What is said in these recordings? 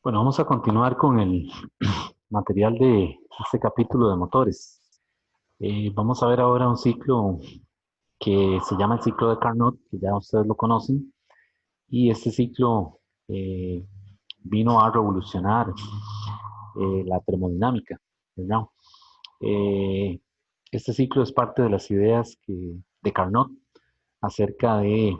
Bueno, vamos a continuar con el material de este capítulo de motores. Vamos a ver ahora un ciclo que se llama el ciclo de Carnot, que ya ustedes lo conocen, y este ciclo eh, vino a revolucionar la termodinámica, ¿verdad? Eh, este ciclo es parte de las ideas de Carnot acerca de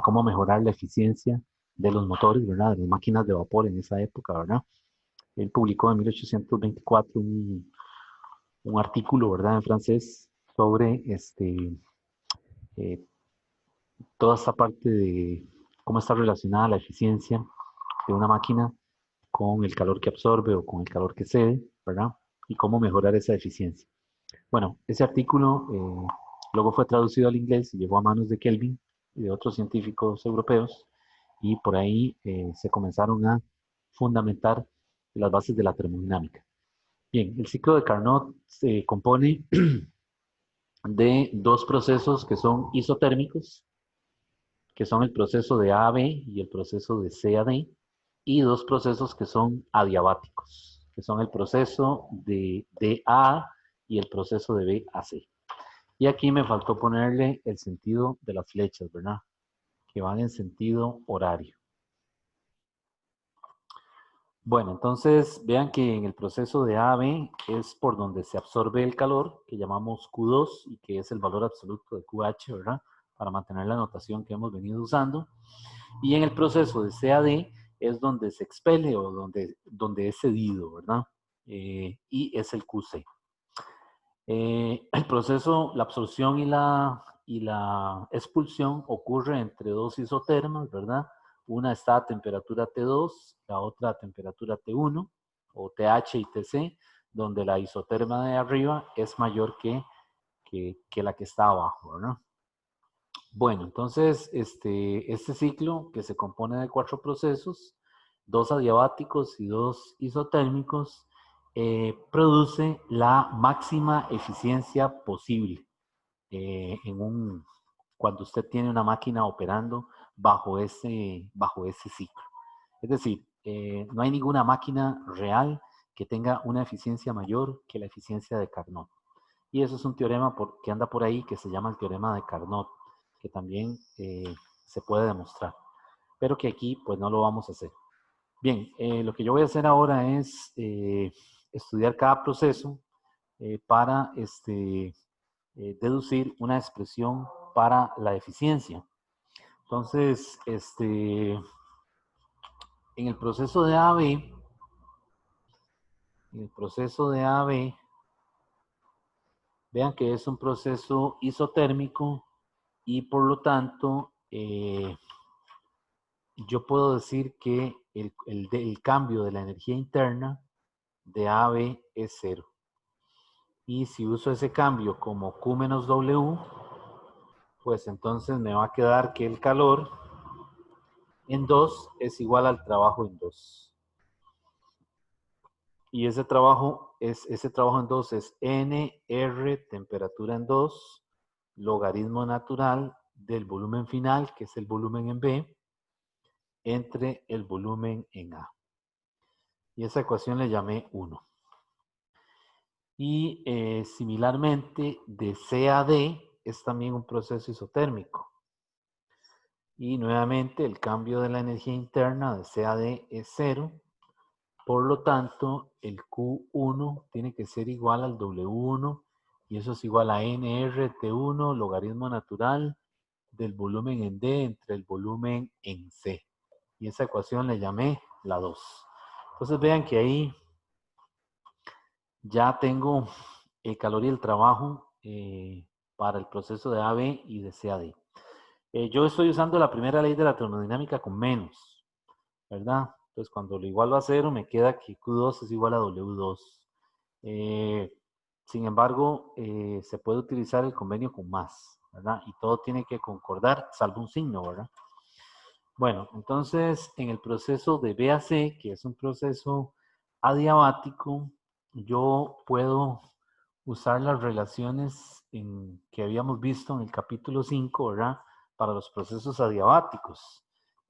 cómo mejorar la eficiencia de los motores, ¿verdad? De las máquinas de vapor en esa época, ¿verdad? Él publicó en 1824 un artículo, ¿verdad?, en francés sobre eh, toda esta parte de cómo está relacionada la eficiencia de una máquina con el calor que absorbe o con el calor que cede, ¿verdad? Y cómo mejorar esa eficiencia. Bueno, ese artículo luego fue traducido al inglés y llegó a manos de Kelvin y de otros científicos europeos y por ahí se comenzaron a fundamentar las bases de la termodinámica. Bien, el ciclo de Carnot se compone de dos procesos que son isotérmicos, que son el proceso de A a B y el proceso de C a D, y dos procesos que son adiabáticos, que son el proceso de D a A y el proceso de B a C. Y aquí me faltó ponerle el sentido de las flechas, ¿verdad? Que van en sentido horario. Bueno, entonces vean que en el proceso de A a B es por donde se absorbe el calor, que llamamos Q2 y que es el valor absoluto de QH, ¿verdad? Para mantener la notación que hemos venido usando. Y en el proceso de C a D es donde se expele o donde es cedido, ¿verdad? Y es el QC. El proceso, la absorción y la expulsión ocurre entre dos isotermas, ¿verdad? Una está a temperatura T2, la otra a temperatura T1, o TH y TC, donde la isoterma de arriba es mayor que la que está abajo, ¿verdad? Bueno, entonces este ciclo que se compone de cuatro procesos, dos adiabáticos y dos isotérmicos, produce la máxima eficiencia posible cuando usted tiene una máquina operando bajo ese ciclo. Es decir, no hay ninguna máquina real que tenga una eficiencia mayor que la eficiencia de Carnot. Y eso es un teorema que anda por ahí que se llama el teorema de Carnot, que también se puede demostrar, pero que aquí pues no lo vamos a hacer. Bien, lo que yo voy a hacer ahora es estudiar cada proceso para deducir una expresión para la eficiencia. Entonces, en el proceso de AB, vean que es un proceso isotérmico y por lo tanto yo puedo decir que el cambio de la energía interna de A a B es cero. Y si uso ese cambio como Q menos W, pues entonces me va a quedar que el calor en 2 es igual al trabajo en 2. Y ese trabajo en 2 es NR, temperatura en 2, logaritmo natural del volumen final, que es el volumen en B, entre el volumen en A. Y esa ecuación le llamé 1. Y similarmente, de C a D es también un proceso isotérmico. Y nuevamente, el cambio de la energía interna de C a D es 0. Por lo tanto, el Q1 tiene que ser igual al W1 y eso es igual a NRT1 logaritmo natural del volumen en D entre el volumen en C. Y esa ecuación le llamé la 2. Entonces vean que ahí ya tengo el calor y el trabajo para el proceso de AB y de CAD. Yo estoy usando la primera ley de la termodinámica con menos, ¿verdad? Entonces cuando lo igualo a 0 me queda que Q2 es igual a W2. Sin embargo, se puede utilizar el convenio con más, ¿verdad? Y todo tiene que concordar, salvo un signo, ¿verdad? Bueno, entonces en el proceso de B a C, que es un proceso adiabático, yo puedo usar las relaciones que habíamos visto en el capítulo 5, ¿verdad? Para los procesos adiabáticos.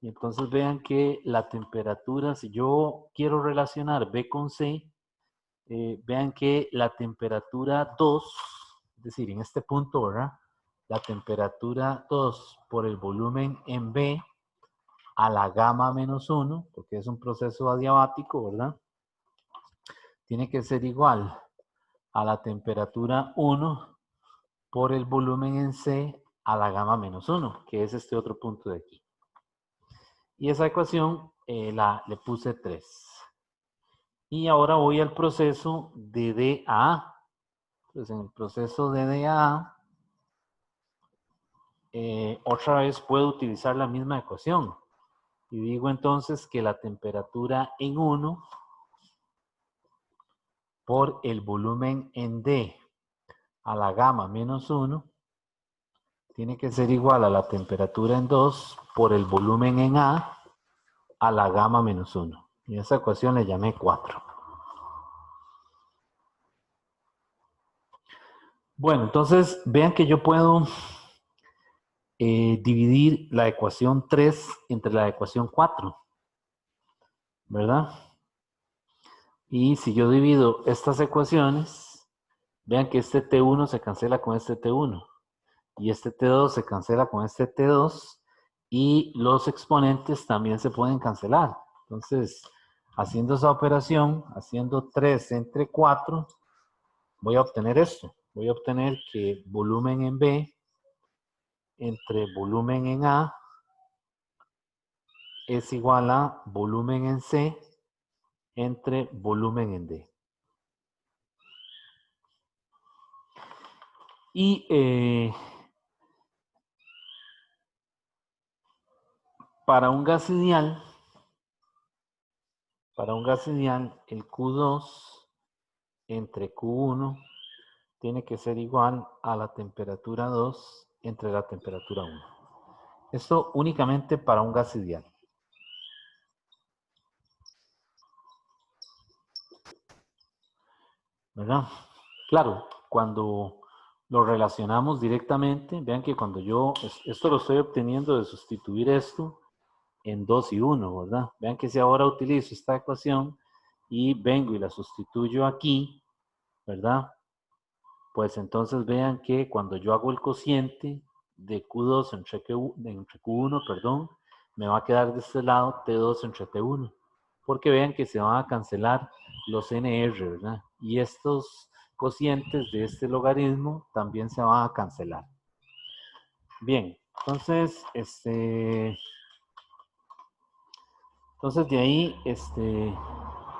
Y entonces vean que la temperatura, si yo quiero relacionar B con C, vean que la temperatura 2, es decir, en este punto, ¿verdad? La temperatura 2 por el volumen en B a la gamma menos 1, porque es un proceso adiabático, ¿verdad? Tiene que ser igual a la temperatura 1 por el volumen en C a la gamma menos 1, que es este otro punto de aquí. Y esa ecuación le puse 3. Y ahora voy al proceso de D a A. Entonces, en el proceso de D a A, otra vez puedo utilizar la misma ecuación. Y digo entonces que la temperatura en 1 por el volumen en D a la gamma menos 1 tiene que ser igual a la temperatura en 2 por el volumen en A a la gamma menos 1. Y a esa ecuación le llamé 4. Bueno, entonces vean que yo puedo dividir la ecuación 3 entre la ecuación 4, ¿verdad? Y si yo divido estas ecuaciones, vean que este T1 se cancela con este T1 y este T2 se cancela con este T2 y los exponentes también se pueden cancelar. Entonces, haciendo esa operación, haciendo 3 entre 4, voy a obtener esto. Voy a obtener que volumen en B entre volumen en A es igual a volumen en C entre volumen en D. Y para un gas ideal, el Q2 entre Q1 tiene que ser igual a la temperatura 2 entre la temperatura 1. Esto únicamente para un gas ideal. ¿Verdad? Claro, cuando lo relacionamos directamente, vean que cuando esto lo estoy obteniendo de sustituir esto en 2 y 1, ¿verdad? Vean que si ahora utilizo esta ecuación y vengo y la sustituyo aquí, ¿verdad? Pues entonces vean que cuando yo hago el cociente de Q2 entre Q1, perdón, me va a quedar de este lado T2 entre T1. Porque vean que se van a cancelar los NR, ¿verdad? Y estos cocientes de este logaritmo también se van a cancelar. Bien, entonces, de ahí,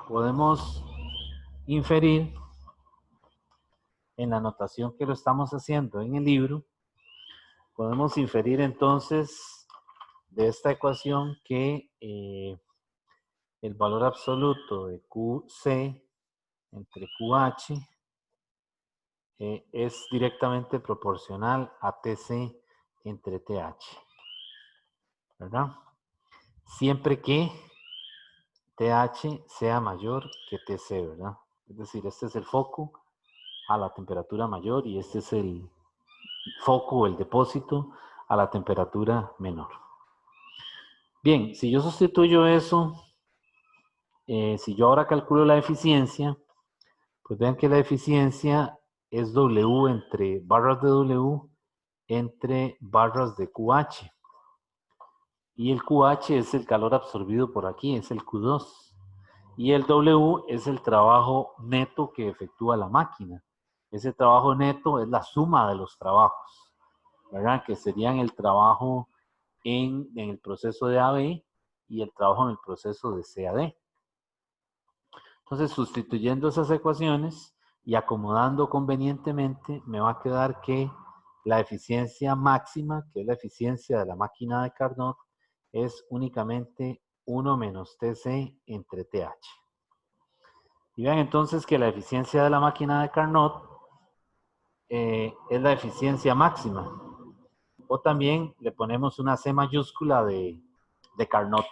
podemos inferir en la notación que lo estamos haciendo en el libro, podemos inferir entonces de esta ecuación que el valor absoluto de QC entre QH es directamente proporcional a TC entre TH, ¿verdad? Siempre que TH sea mayor que TC, ¿verdad? Es decir, este es el foco a la temperatura mayor y este es el foco o el depósito a la temperatura menor. Bien, si yo sustituyo eso, si yo ahora calculo la eficiencia, pues vean que la eficiencia es W entre barras de W entre barras de QH. Y el QH es el calor absorbido por aquí, es el Q2. Y el W es el trabajo neto que efectúa la máquina. Ese trabajo neto es la suma de los trabajos, ¿verdad? Que serían el trabajo en el proceso de AB y el trabajo en el proceso de CAD. Entonces, sustituyendo esas ecuaciones y acomodando convenientemente, me va a quedar que la eficiencia máxima, que es la eficiencia de la máquina de Carnot, es únicamente 1 menos TC entre TH. Y vean entonces que la eficiencia de la máquina de Carnot es la eficiencia máxima. O también le ponemos una C mayúscula de Carnot.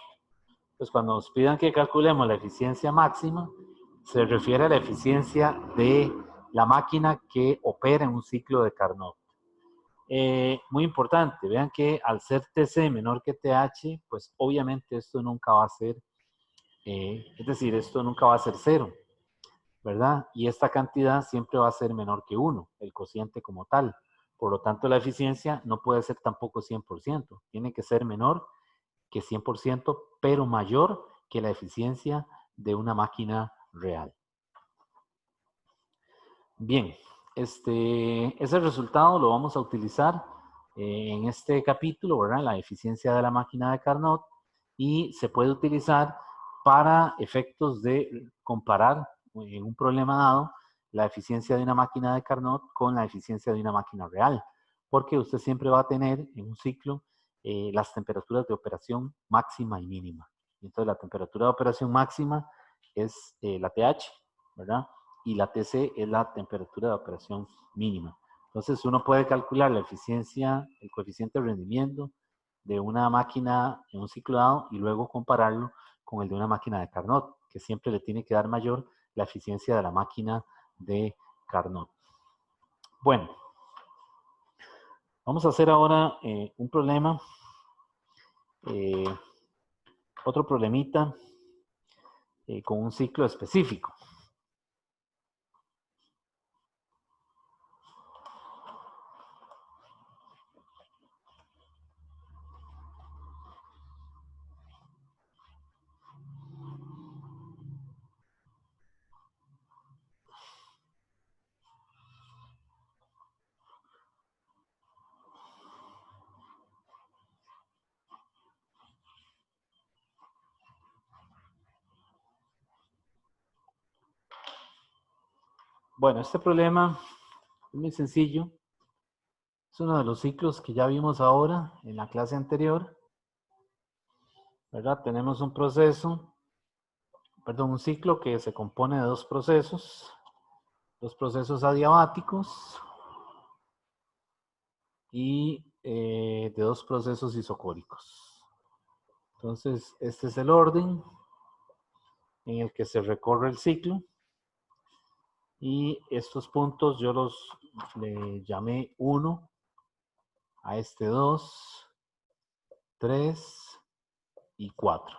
Pues cuando nos pidan que calculemos la eficiencia máxima, se refiere a la eficiencia de la máquina que opera en un ciclo de Carnot. Muy importante, vean que al ser TC menor que TH, pues obviamente esto nunca va a ser, es decir, esto nunca va a ser 0, ¿verdad? Y esta cantidad siempre va a ser menor que 1, el cociente como tal. Por lo tanto, la eficiencia no puede ser tampoco 100%, tiene que ser menor que 100%, pero mayor que la eficiencia de una máquina real. Bien, ese resultado lo vamos a utilizar en este capítulo, ¿verdad? La eficiencia de la máquina de Carnot, y se puede utilizar para efectos de comparar en un problema dado la eficiencia de una máquina de Carnot con la eficiencia de una máquina real, porque usted siempre va a tener en un ciclo las temperaturas de operación máxima y mínima. Entonces la temperatura de operación máxima es la TH, ¿verdad? Y la TC es la temperatura de operación mínima. Entonces uno puede calcular la eficiencia, el coeficiente de rendimiento de una máquina en un ciclo dado y luego compararlo con el de una máquina de Carnot, que siempre le tiene que dar mayor la eficiencia de la máquina de Carnot. Bueno, vamos a hacer ahora un problema, otro problemita con un ciclo específico. Bueno, este problema es muy sencillo. Es uno de los ciclos que ya vimos ahora en la clase anterior, ¿verdad? Tenemos un ciclo que se compone de dos procesos adiabáticos y de dos procesos isocólicos. Entonces, este es el orden en el que se recorre el ciclo y estos puntos yo le llamé 1, a este 2, 3 y 4.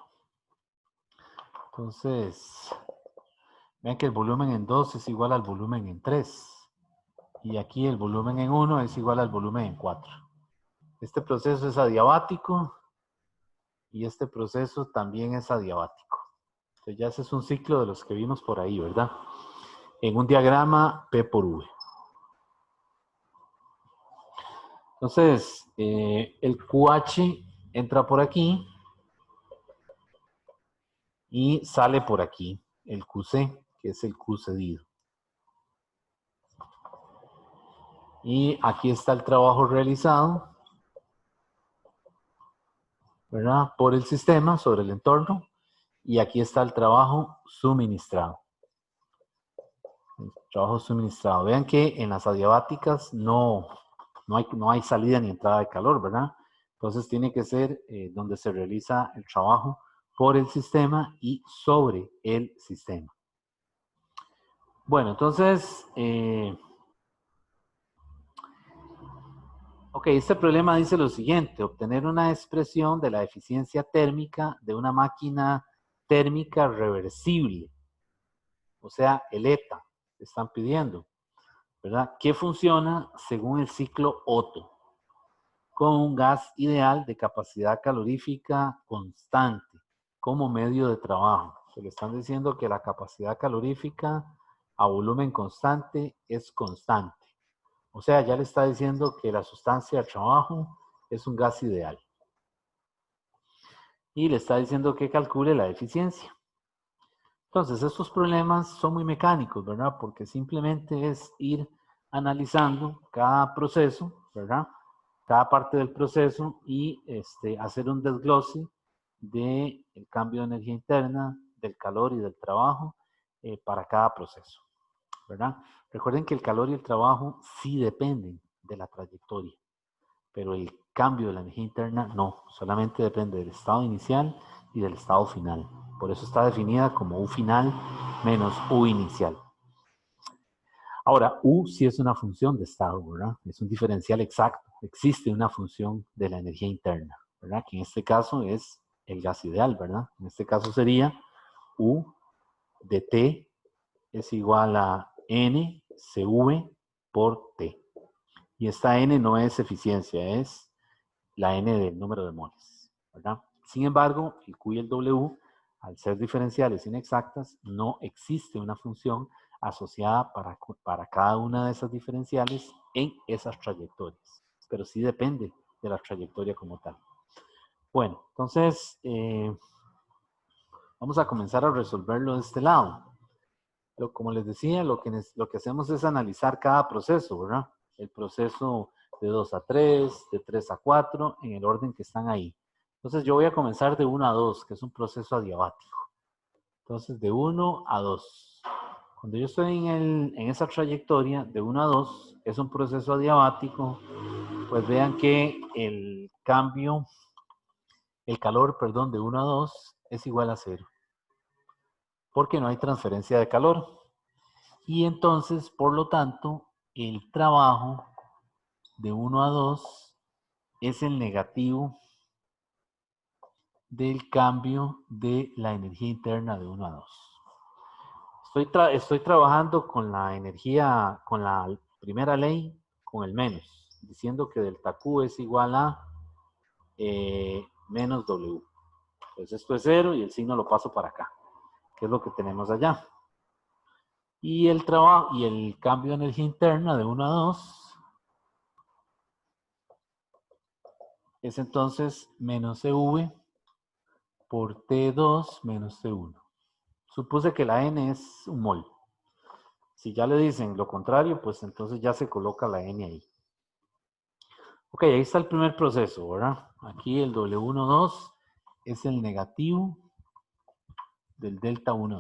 Entonces, vean que el volumen en 2 es igual al volumen en 3. Y aquí el volumen en 1 es igual al volumen en 4. Este proceso es adiabático y este proceso también es adiabático. Entonces ya ese es un ciclo de los que vimos por ahí, ¿verdad? En un diagrama P por V. Entonces, el QH entra por aquí y sale por aquí el QC, que es el Q cedido. Y aquí está el trabajo realizado, ¿verdad? Por el sistema sobre el entorno. Y aquí está el trabajo suministrado. El trabajo suministrado. Vean que en las adiabáticas no hay salida ni entrada de calor, ¿verdad? Entonces tiene que ser donde se realiza el trabajo por el sistema y sobre el sistema. Bueno, entonces, este problema dice lo siguiente: obtener una expresión de la eficiencia térmica de una máquina térmica reversible, o sea, el ETA, están pidiendo, ¿verdad? Que funciona según el ciclo Otto, con un gas ideal de capacidad calorífica constante como medio de trabajo. Se le están diciendo que la capacidad calorífica a volumen constante es constante. O sea, ya le está diciendo que la sustancia de trabajo es un gas ideal. Y le está diciendo que calcule la eficiencia. Entonces, estos problemas son muy mecánicos, ¿verdad? Porque simplemente es ir analizando cada proceso, ¿verdad? Cada parte del proceso y hacer un desglose del cambio de energía interna, del calor y del trabajo para cada proceso, ¿verdad? Recuerden que el calor y el trabajo sí dependen de la trayectoria, pero el cambio de la energía interna no, solamente depende del estado inicial y del estado final. Por eso está definida como U final menos U inicial. Ahora, U sí es una función de estado, ¿verdad? Es un diferencial exacto. Existe una función de la energía interna, ¿verdad? Que en este caso es el gas ideal, ¿verdad? En este caso sería U de T es igual a NCV por T. Y esta N no es eficiencia, es la N del número de moles, ¿verdad? Sin embargo, el Q y el W, al ser diferenciales inexactas, no existe una función asociada para cada una de esas diferenciales en esas trayectorias, pero sí depende de la trayectoria como tal. Bueno, entonces vamos a comenzar a resolverlo de este lado. Como les decía, lo que hacemos es analizar cada proceso, ¿verdad? El proceso de 2 a 3, de 3 a 4, en el orden que están ahí. Entonces yo voy a comenzar de 1 a 2, que es un proceso adiabático. Entonces de 1 a 2. Cuando yo estoy en esa trayectoria de 1 a 2, es un proceso adiabático, pues vean que el calor, perdón, de 1 a 2 es igual a 0, porque no hay transferencia de calor. Y entonces, por lo tanto, el trabajo de 1 a 2 es el negativo del cambio de la energía interna de 1 a 2. Estoy trabajando con la energía, con la primera ley, con el menos, diciendo que delta Q es igual a menos W. Pues esto es 0 y el signo lo paso para acá, que es lo que tenemos allá. Y el cambio de energía interna de 1 a 2 es entonces menos CV por T2 menos T1. Supuse que la N es un mol. Si ya le dicen lo contrario, pues entonces ya se coloca la N ahí. Ok, ahí está el primer proceso, ¿verdad? Aquí el W12 es el negativo del delta 12.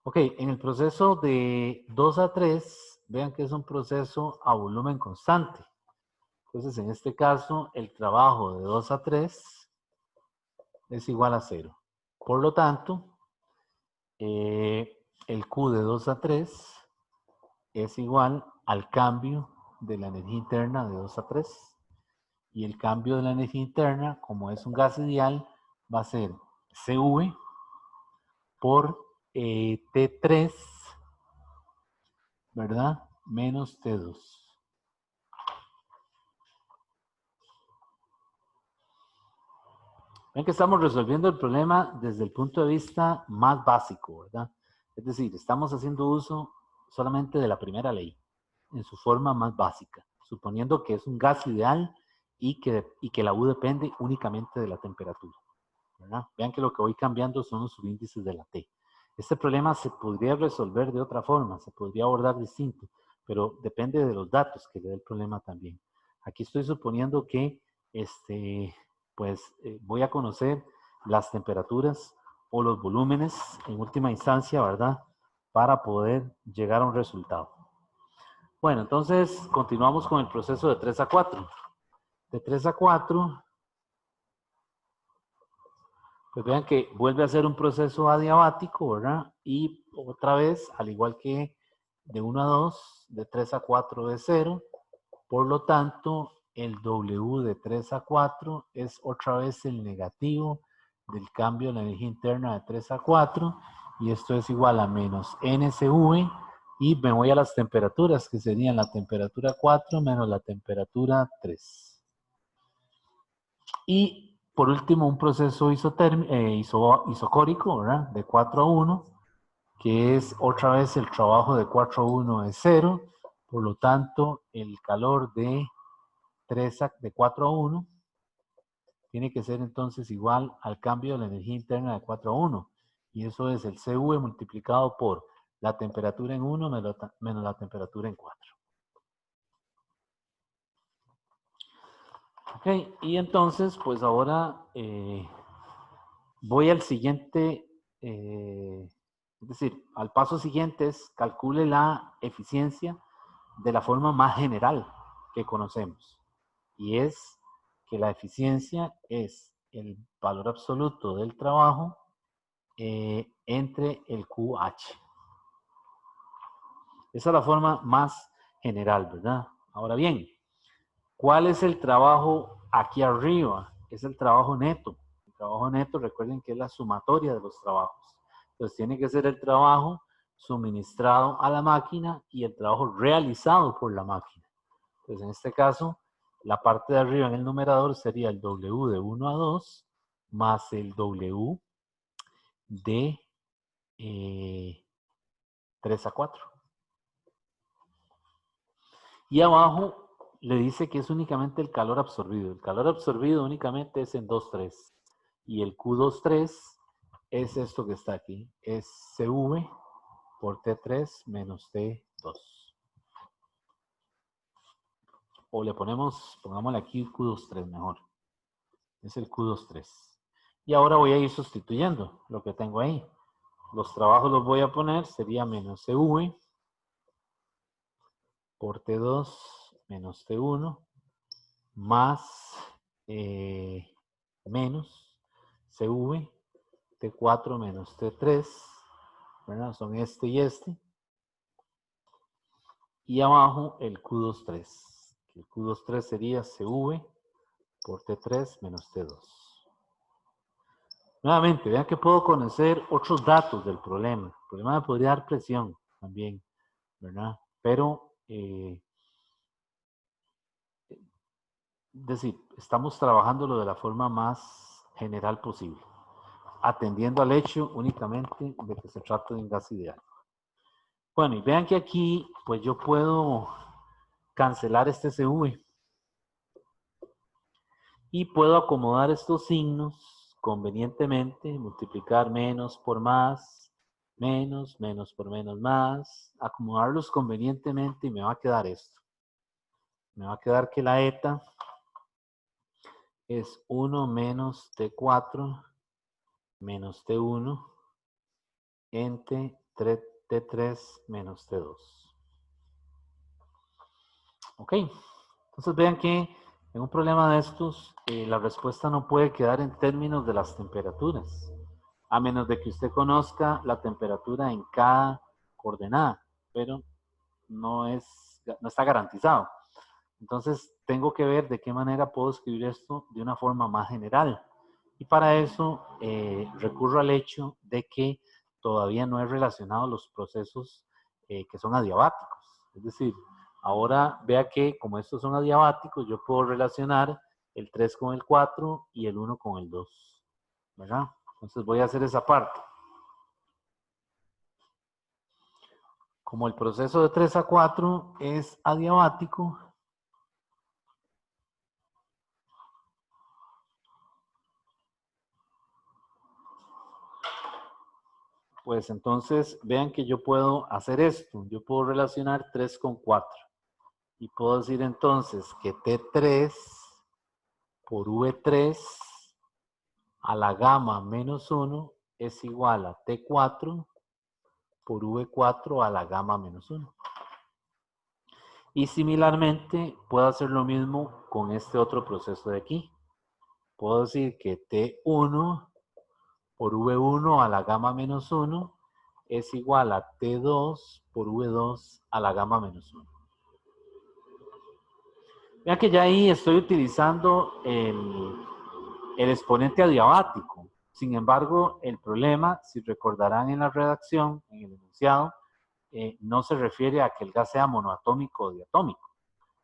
Ok, en el proceso de 2 a 3, vean que es un proceso a volumen constante. Entonces, en este caso, el trabajo de 2 a 3 es igual a 0. Por lo tanto, el Q de 2 a 3 es igual al cambio de la energía interna de 2 a 3. Y el cambio de la energía interna, como es un gas ideal, va a ser CV por T3, ¿verdad? Menos T2. Ven que estamos resolviendo el problema desde el punto de vista más básico, ¿verdad? Es decir, estamos haciendo uso solamente de la primera ley, en su forma más básica, suponiendo que es un gas ideal y que la U depende únicamente de la temperatura, ¿verdad? Vean que lo que voy cambiando son los subíndices de la T. Este problema se podría resolver de otra forma, se podría abordar distinto, pero depende de los datos que le dé el problema también. Aquí estoy suponiendo que voy a conocer las temperaturas o los volúmenes en última instancia, ¿verdad? Para poder llegar a un resultado. Bueno, entonces continuamos con el proceso de 3 a 4. De 3 a 4, pues vean que vuelve a ser un proceso adiabático, ¿verdad? Y otra vez, al igual que de 1 a 2, de 3 a 4 es 0. Por lo tanto, el W de 3 a 4 es otra vez el negativo del cambio de la energía interna de 3 a 4. Y esto es igual a menos NCV. Y me voy a las temperaturas, que serían la temperatura 4 menos la temperatura 3. Y por último, un proceso isocórico, ¿verdad? De 4 a 1, que es otra vez el trabajo de 4 a 1 es 0. Por lo tanto, el calor de 4 a 1 tiene que ser entonces igual al cambio de la energía interna de 4 a 1. Y eso es el CV multiplicado por la temperatura en 1 menos la temperatura en 4. Ok, y entonces, pues ahora voy al siguiente, es decir, al paso siguiente es calcule la eficiencia de la forma más general que conocemos. Y es que la eficiencia es el valor absoluto del trabajo entre el QH. Esa es la forma más general, ¿verdad? Ahora bien, ¿cuál es el trabajo aquí arriba? Es el trabajo neto. El trabajo neto, recuerden que es la sumatoria de los trabajos. Entonces tiene que ser el trabajo suministrado a la máquina y el trabajo realizado por la máquina. Entonces en este caso, la parte de arriba en el numerador sería el W de 1 a 2 más el W de 3 a 4. Y abajo le dice que es únicamente el calor absorbido. El calor absorbido únicamente es en 2,3. Y el Q23 es esto que está aquí. Es CV por T3 menos T2. O le pongámosle aquí Q23 mejor. Es el Q23. Y ahora voy a ir sustituyendo lo que tengo ahí. Los trabajos los voy a poner, sería menos CV por T2 menos T1 más menos CV, T4 menos T3, ¿verdad? Son este y este. Y abajo el Q23. El Q23 sería CV por T3 menos T2. Nuevamente, vean que puedo conocer otros datos del problema. El problema me podría dar presión también, ¿verdad? Pero, es decir, estamos trabajándolo de la forma más general posible, atendiendo al hecho únicamente de que se trata de un gas ideal. Bueno, y vean que aquí, pues yo puedo cancelar este CV y puedo acomodar estos signos convenientemente, multiplicar menos por más, menos por menos más, acomodarlos convenientemente y me va a quedar esto. Me va a quedar que la eta es 1 menos T4 menos T1 entre T3 menos T2. Ok, entonces vean que en un problema de estos, la respuesta no puede quedar en términos de las temperaturas, a menos de que usted conozca la temperatura en cada coordenada, pero no está garantizado. Entonces tengo que ver de qué manera puedo escribir esto de una forma más general. Y para eso recurro al hecho de que todavía no he relacionado los procesos que son adiabáticos. Es decir, ahora vea que como estos son adiabáticos, yo puedo relacionar el 3 con el 4 y el 1 con el 2. ¿Verdad? Entonces voy a hacer esa parte. Como el proceso de 3 a 4 es adiabático, pues entonces vean que yo puedo hacer esto. Yo puedo relacionar 3 con 4. Y puedo decir entonces que T3 por V3 a la gamma menos 1 es igual a T4 por V4 a la gamma menos 1. Y similarmente puedo hacer lo mismo con este otro proceso de aquí. Puedo decir que T1 por V1 a la gamma menos 1 es igual a T2 por V2 a la gamma menos 1. Vean que ya ahí estoy utilizando el exponente adiabático. Sin embargo, el problema, si recordarán en la redacción, en el enunciado, no se refiere a que el gas sea monoatómico o diatómico,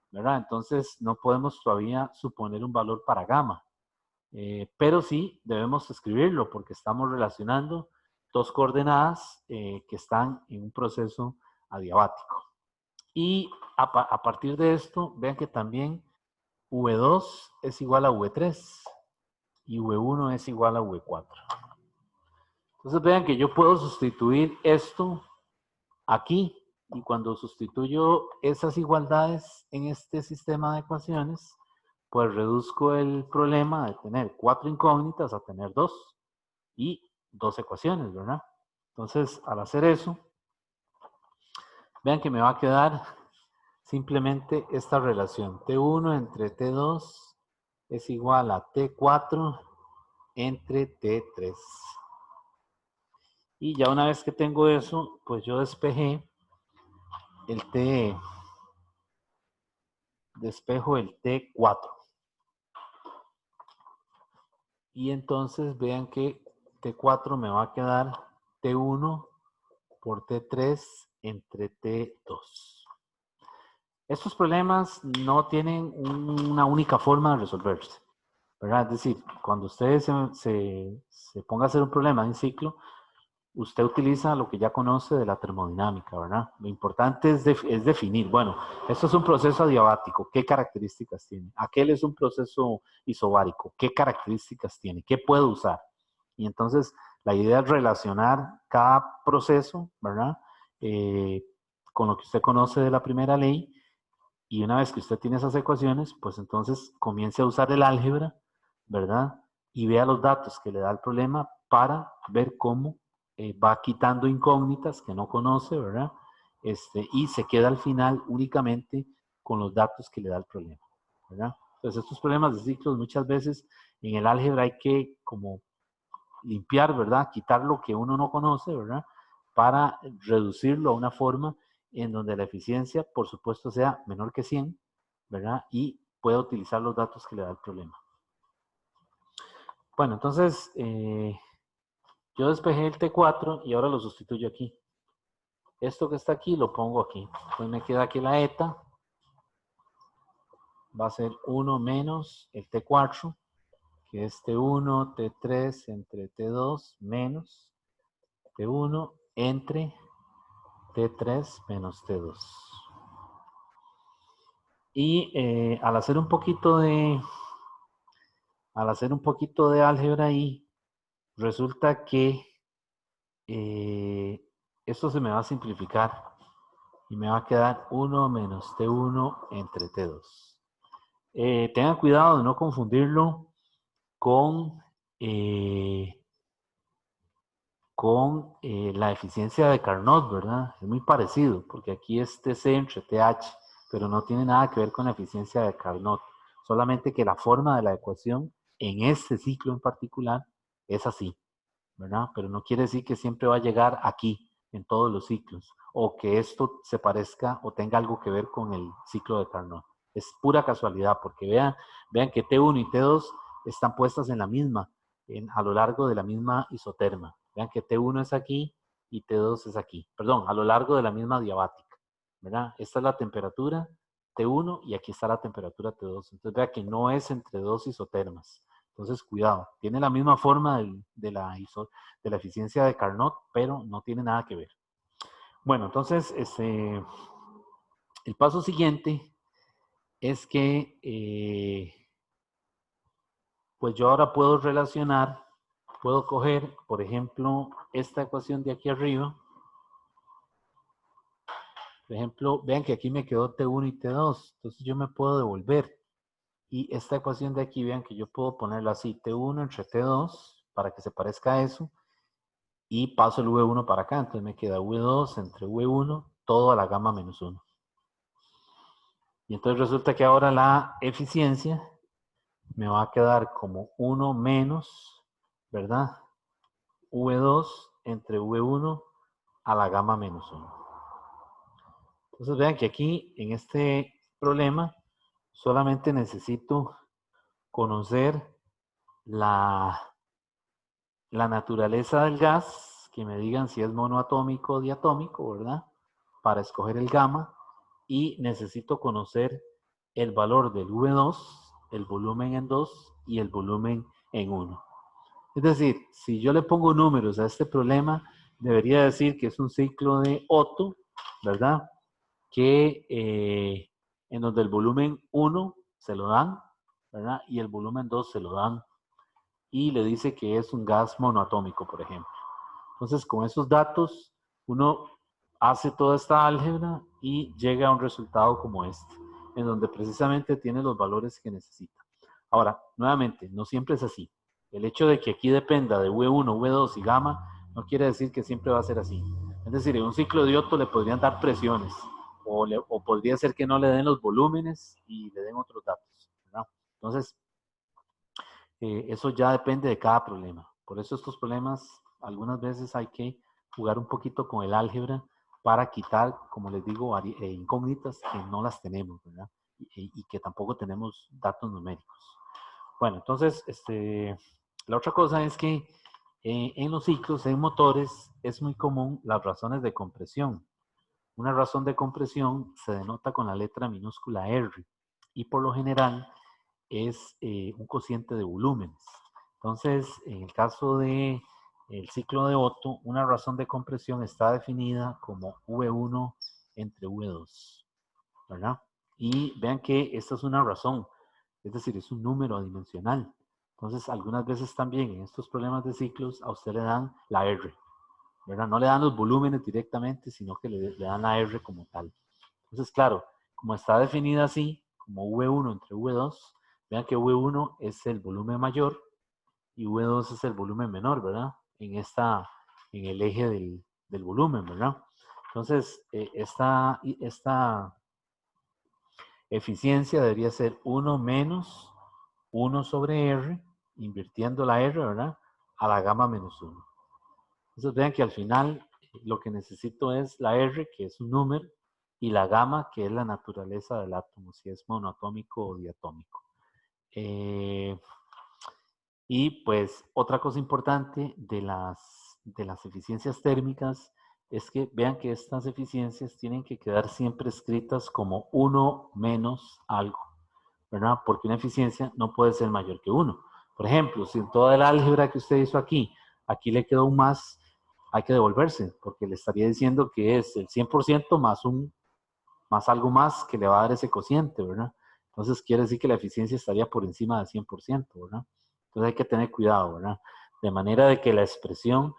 ¿verdad? Entonces, no podemos todavía suponer un valor para gamma. Pero sí debemos escribirlo porque estamos relacionando dos coordenadas que están en un proceso adiabático. Y a partir de esto, vean que también V2 es igual a V3 y V1 es igual a V4. Entonces vean que yo puedo sustituir esto aquí y cuando sustituyo esas igualdades en este sistema de ecuaciones, pues reduzco el problema de tener 4 incógnitas a tener 2 y 2 ecuaciones, ¿verdad? Entonces, al hacer eso, vean que me va a quedar simplemente esta relación. T1 entre T2 es igual a T4 entre T3. Y ya una vez que tengo eso, pues yo despejé el T, despejo el T4. Y entonces vean que T4 me va a quedar T1 por T3 entre T2. Estos problemas no tienen una única forma de resolverse, ¿verdad? Es decir, cuando ustedes se ponga a hacer un problema en ciclo, usted utiliza lo que ya conoce de la termodinámica, ¿verdad? Lo importante es definir, bueno, esto es un proceso adiabático, ¿qué características tiene? Aquel es un proceso isobárico, ¿qué características tiene? ¿Qué puedo usar? Y entonces la idea es relacionar cada proceso, ¿verdad? Eh, con lo que usted conoce de la primera ley, y una vez que usted tiene esas ecuaciones, pues entonces comience a usar el álgebra, ¿verdad? Y vea los datos que le da el problema para ver cómo va quitando incógnitas que no conoce, ¿verdad? Y se queda al final únicamente con los datos que le da el problema, ¿verdad? Entonces estos problemas de ciclos muchas veces en el álgebra hay que como limpiar, ¿verdad? Quitar lo que uno no conoce, ¿verdad? Para reducirlo a una forma en donde la eficiencia, por supuesto, sea menor que 100, ¿verdad? Y pueda utilizar los datos que le da el problema. Bueno, entonces, yo despejé el T4 y ahora lo sustituyo aquí. Esto que está aquí lo pongo aquí. Entonces me queda aquí la eta. Va a ser 1 menos el T4, que es T1, T3 entre T2 menos T1 entre T3 menos T2. Y al hacer un poquito de álgebra ahí, resulta que esto se me va a simplificar y me va a quedar 1 menos T1 entre T2. Tengan cuidado de no confundirlo con, eh, con la eficiencia de Carnot, ¿verdad? Es muy parecido, porque aquí es TC entre TH, pero no tiene nada que ver con la eficiencia de Carnot. Solamente que la forma de la ecuación en este ciclo en particular es así, ¿verdad? Pero no quiere decir que siempre va a llegar aquí, en todos los ciclos, o que esto se parezca o tenga algo que ver con el ciclo de Carnot. Es pura casualidad, porque vean que T1 y T2 están puestas en la misma, a lo largo de la misma isoterma. Vean que T1 es aquí y T2 es aquí. Perdón, a lo largo de la misma diabática, ¿verdad? Esta es la temperatura T1 y aquí está la temperatura T2. Entonces vea que no es entre dos isotermas. Entonces, cuidado, tiene la misma forma de la eficiencia de Carnot, pero no tiene nada que ver. Bueno, entonces, el paso siguiente es que, pues yo ahora puedo relacionar, puedo coger, por ejemplo, esta ecuación de aquí arriba. Por ejemplo, vean que aquí me quedó T1 y T2, entonces yo me puedo devolver. Y esta ecuación de aquí, vean que yo puedo ponerla así, T1 entre T2, para que se parezca a eso, y paso el V1 para acá, entonces me queda V2 entre V1, todo a la gamma menos 1. Y entonces resulta que ahora la eficiencia me va a quedar como 1 menos, ¿verdad? V2 entre V1 a la gamma menos 1. Entonces vean que aquí en este problema solamente necesito conocer la naturaleza del gas, que me digan si es monoatómico o diatómico, ¿verdad? Para escoger el gamma. Y necesito conocer el valor del V2, el volumen en 2 y el volumen en 1. Es decir, si yo le pongo números a este problema, debería decir que es un ciclo de Otto, ¿verdad? Que en donde el volumen 1 se lo dan, ¿verdad? Y el volumen 2 se lo dan. Y le dice que es un gas monoatómico, por ejemplo. Entonces, con esos datos, uno hace toda esta álgebra y llega a un resultado como este, en donde precisamente tiene los valores que necesita. Ahora, nuevamente, no siempre es así. El hecho de que aquí dependa de V1, V2 y gamma, no quiere decir que siempre va a ser así. Es decir, en un ciclo de Otto le podrían dar presiones, o podría ser que no le den los volúmenes y le den otros datos, ¿verdad? Entonces, eso ya depende de cada problema. Por eso estos problemas algunas veces hay que jugar un poquito con el álgebra para quitar, como les digo, incógnitas que no las tenemos, ¿verdad? Y que tampoco tenemos datos numéricos. Bueno, entonces, la otra cosa es que en los ciclos, en motores, es muy común las razones de compresión. Una razón de compresión se denota con la letra minúscula R y por lo general es un cociente de volúmenes. Entonces, en el caso de el ciclo de Otto, una razón de compresión está definida como V1 entre V2, ¿verdad? Y vean que esta es una razón, es decir, es un número adimensional. Entonces, algunas veces también en estos problemas de ciclos a usted le dan la R, ¿verdad? No le dan los volúmenes directamente, sino que le dan la R como tal. Entonces, claro, como está definida así, como V1 entre V2, vean que V1 es el volumen mayor y V2 es el volumen menor, ¿verdad? En el eje del volumen, ¿verdad? Entonces, esta eficiencia debería ser 1 menos 1 sobre R, invirtiendo la R, ¿verdad? A la gamma menos 1. Entonces vean que al final lo que necesito es la R, que es un número, y la gamma, que es la naturaleza del átomo, si es monoatómico o diatómico. Y pues otra cosa importante de las eficiencias térmicas es que vean que estas eficiencias tienen que quedar siempre escritas como 1 menos algo, ¿verdad? Porque una eficiencia no puede ser mayor que 1. Por ejemplo, si en toda el álgebra que usted hizo aquí le quedó un más, hay que devolverse, porque le estaría diciendo que es el 100% más algo más que le va a dar ese cociente, ¿verdad? Entonces quiere decir que la eficiencia estaría por encima del 100%, ¿verdad? Entonces hay que tener cuidado, ¿verdad? De manera de que la expresión,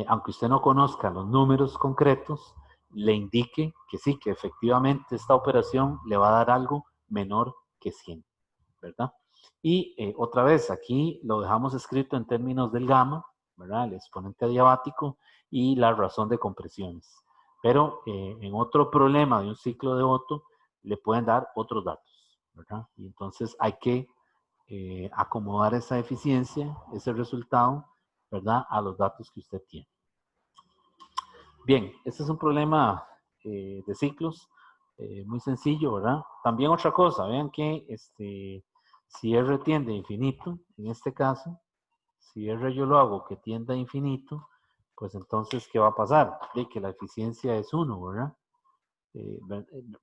aunque usted no conozca los números concretos, le indique que sí, que efectivamente esta operación le va a dar algo menor que 100, ¿verdad? Y otra vez, aquí lo dejamos escrito en términos del gamma, ¿verdad? El exponente adiabático y la razón de compresiones. Pero en otro problema de un ciclo de Otto, le pueden dar otros datos, ¿verdad? Y entonces hay que acomodar esa eficiencia, ese resultado, ¿verdad? A los datos que usted tiene. Bien, este es un problema de ciclos muy sencillo, ¿verdad? También otra cosa, vean que si R tiende a infinito, en este caso, si R yo lo hago que tienda a infinito, pues entonces, ¿qué va a pasar? De que la eficiencia es 1, ¿verdad?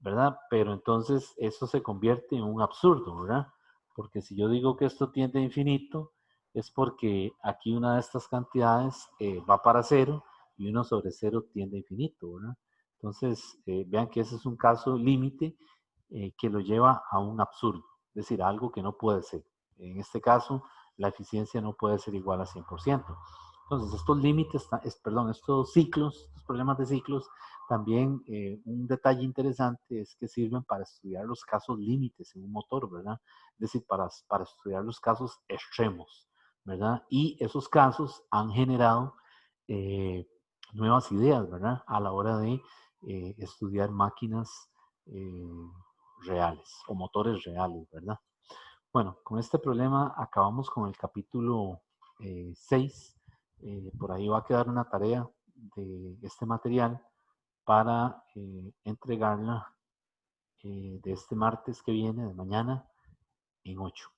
¿Verdad? Pero entonces eso se convierte en un absurdo, ¿verdad? Porque si yo digo que esto tiende a infinito, es porque aquí una de estas cantidades va para cero y 1 sobre 0 tiende a infinito, ¿verdad? Entonces, vean que ese es un caso límite que lo lleva a un absurdo, es decir, a algo que no puede ser. En este caso, la eficiencia no puede ser igual a 100%. Entonces, estos límites, perdón, estos ciclos, estos problemas de ciclos, también un detalle interesante es que sirven para estudiar los casos límites en un motor, ¿verdad? Es decir, para estudiar los casos extremos, ¿verdad? Y esos casos han generado nuevas ideas, ¿verdad? A la hora de estudiar máquinas eh, reales o motores reales, ¿verdad? Bueno, con este problema acabamos con el capítulo 6. Por ahí va a quedar una tarea de este material para entregarla de este martes que viene, de mañana, en 8.